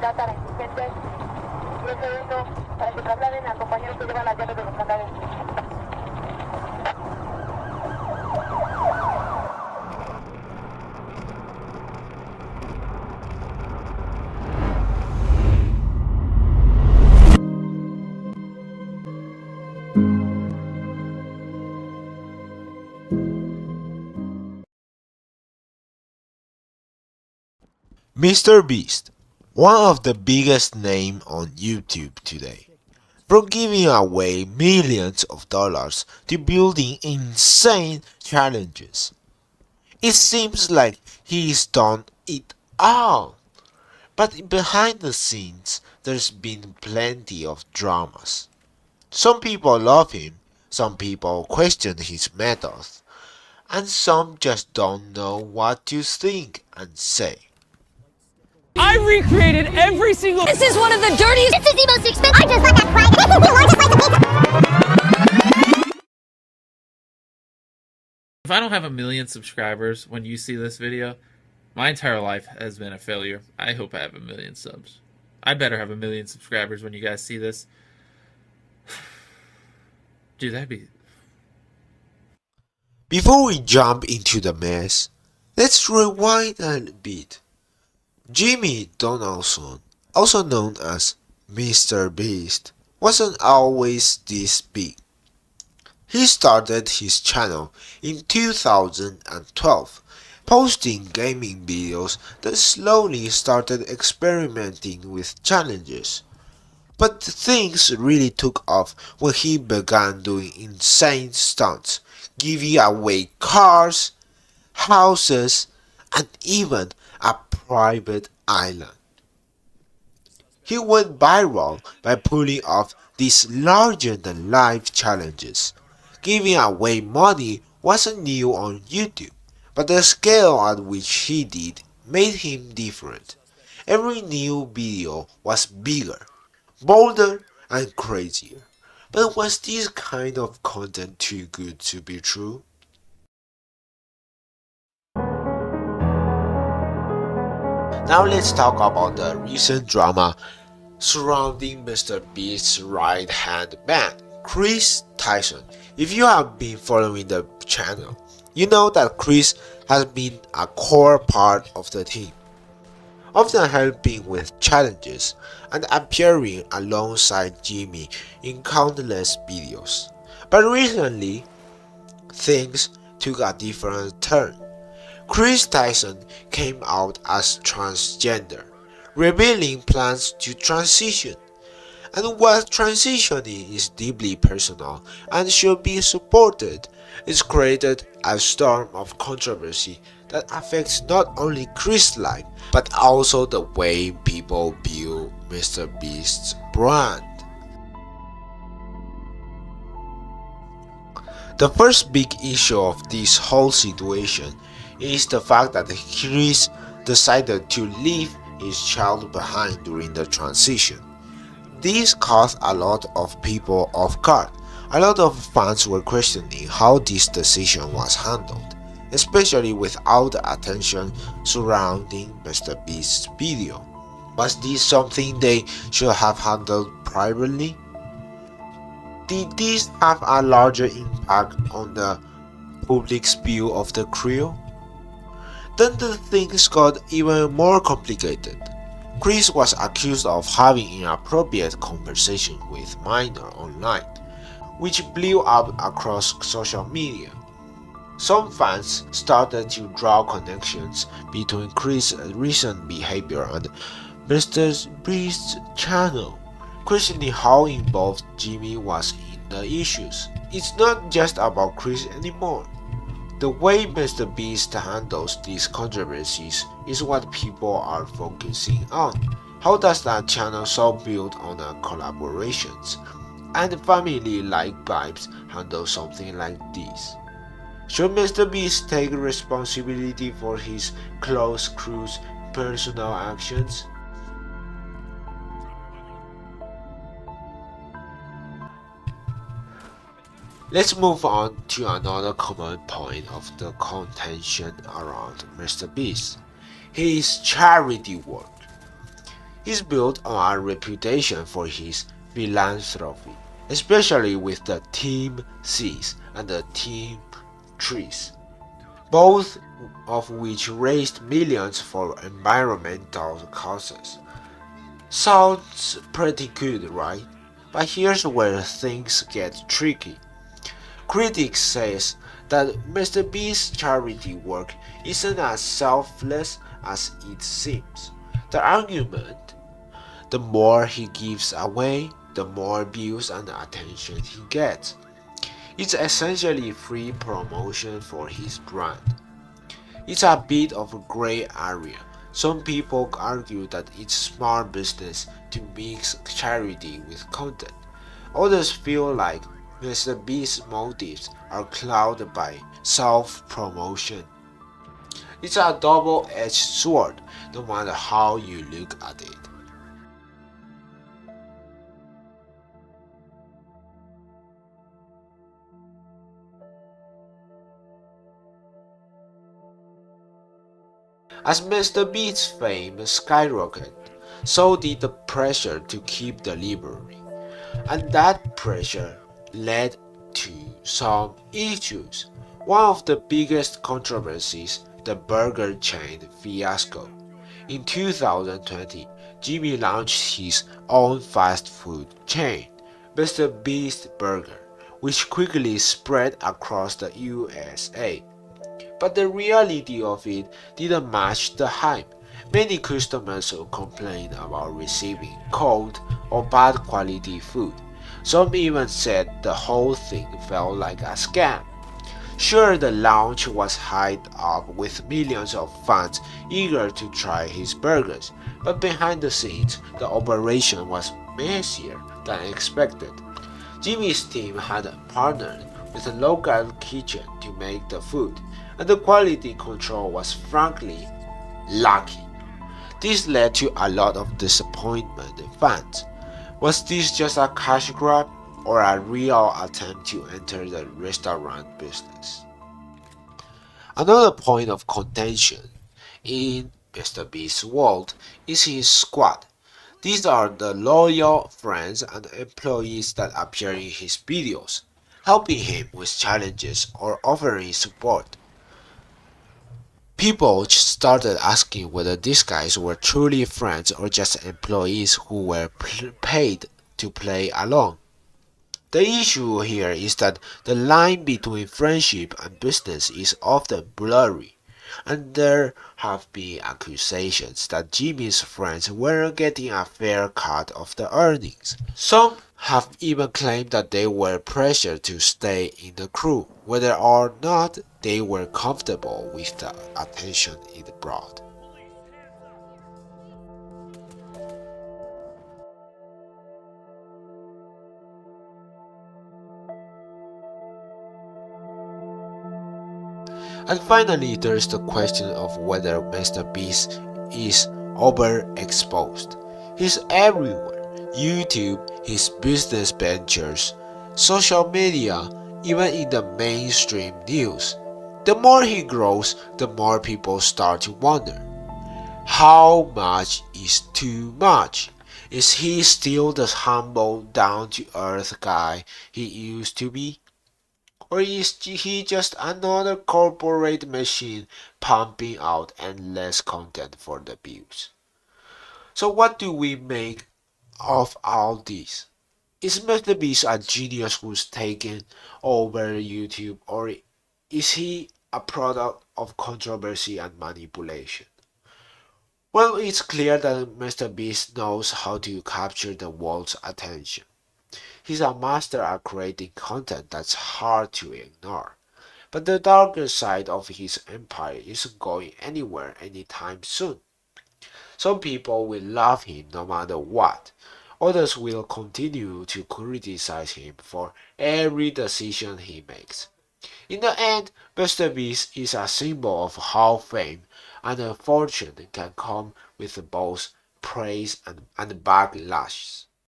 seguridad para indigentes. Y el segundo, para que trasladen al compañero que lleva las llaves de los canales. MrBeast, one of the biggest names on YouTube today. From giving away millions of dollars to building insane challenges. It seems like he's done it all. But behind the scenes, there's been plenty of dramas. Some people love him, some people question his methods, and some just don't know what to think and say. I recreated every single. This is one of the dirtiest. This is the most expensive. I just got that private. This is the largest slice of pizza. If I don't have 1 million subscribers when you see this video, my entire life has been a failure. I hope I have 1 million subs. I better have 1 million subscribers when you guys see this. Dude, that'd be... Before we jump into the mess, let's rewind a bit. Jimmy Donaldson, also known as MrBeast, wasn't always this big. He started his channel in 2012, posting gaming videos that slowly started experimenting with challenges. But things really took off when he began doing insane stunts, giving away cars, houses, and even a private island. He went viral by pulling off these larger-than-life challenges. Giving away money wasn't new on YouTube, but the scale at which he did made him different. Every new video was bigger, bolder, and crazier. But was this kind of content too good to be true? Now let's talk about the recent drama surrounding MrBeast's right-hand man, Chris Tyson. If you have been following the channel, you know that Chris has been a core part of the team, often helping with challenges and appearing alongside Jimmy in countless videos. But recently, things took a different turn. Chris Tyson came out as transgender, revealing plans to transition. And while transitioning is deeply personal and should be supported, it's created a storm of controversy that affects not only Chris' life, but also the way people view MrBeast's brand. The first big issue of this whole situation is the fact that Chris decided to leave his child behind during the transition. This caught a lot of people off guard. A lot of fans were questioning how this decision was handled, especially with all the attention surrounding MrBeast's video. Was this something they should have handled privately? Did this have a larger impact on the public's view of the crew? Then the things got even more complicated. Chris was accused of having inappropriate conversation with minors online, which blew up across social media. Some fans started to draw connections between Chris' recent behavior and MrBeast's channel, questioning how involved Jimmy was in the issues. It's not just about Chris anymore. The way MrBeast handles these controversies is what people are focusing on. How does that channel so built on collaborations and family-like vibes handle something like this? Should MrBeast take responsibility for his close crew's personal actions? Let's move on to another common point of the contention around MrBeast, his charity work. He's built on a reputation for his philanthropy, especially with the Team C's and the Team Trees, both of which raised millions for environmental causes. Sounds pretty good, right? But here's where things get tricky. Critics say that MrBeast's charity work isn't as selfless as it seems. The argument: the more he gives away, the more views and attention he gets. It's essentially free promotion for his brand. It's a bit of a gray area. Some people argue that it's smart business to mix charity with content. Others feel like MrBeast's motives are clouded by self-promotion. It's a double-edged sword, no matter how you look at it. As MrBeast's fame skyrocketed, so did the pressure to keep delivering, and that pressure led to some issues. One of the biggest controversies, the burger chain fiasco. In 2020, Jimmy launched his own fast food chain, MrBeast Burger, which quickly spread across the USA. But the reality of it didn't match the hype. Many customers complained about receiving cold or bad quality food. Some even said the whole thing felt like a scam. Sure, the launch was hyped up with millions of fans eager to try his burgers, but behind the scenes, the operation was messier than expected. Jimmy's team had partnered with a local kitchen to make the food, and the quality control was frankly lacking. This led to a lot of disappointment in fans. Was this just a cash grab or a real attempt to enter the restaurant business? Another point of contention in MrBeast's world is his squad. These are the loyal friends and employees that appear in his videos, helping him with challenges or offering support. People started asking whether these guys were truly friends or just employees who were paid to play along. The issue here is that the line between friendship and business is often blurry, and there have been accusations that Jimmy's friends weren't getting a fair cut of the earnings. Some have even claimed that they were pressured to stay in the crew, whether or not they were comfortable with the attention it brought. And finally, there's the question of whether MrBeast is overexposed. He's everywhere: YouTube, his business ventures, social media, even in the mainstream news. The more he grows, the more people start to wonder, how much is too much? Is he still the humble, down-to-earth guy he used to be? Or is he just another corporate machine pumping out endless content for the views? So what do we make of all this? Is MrBeast a genius who's taken over YouTube, or is he a product of controversy and manipulation? Well, it's clear that MrBeast knows how to capture the world's attention. He's a master at creating content that's hard to ignore. But the darker side of his empire isn't going anywhere anytime soon. Some people will love him no matter what. Others will continue to criticize him for every decision he makes. In the end, MrBeast is a symbol of how fame and fortune can come with both praise and backlash.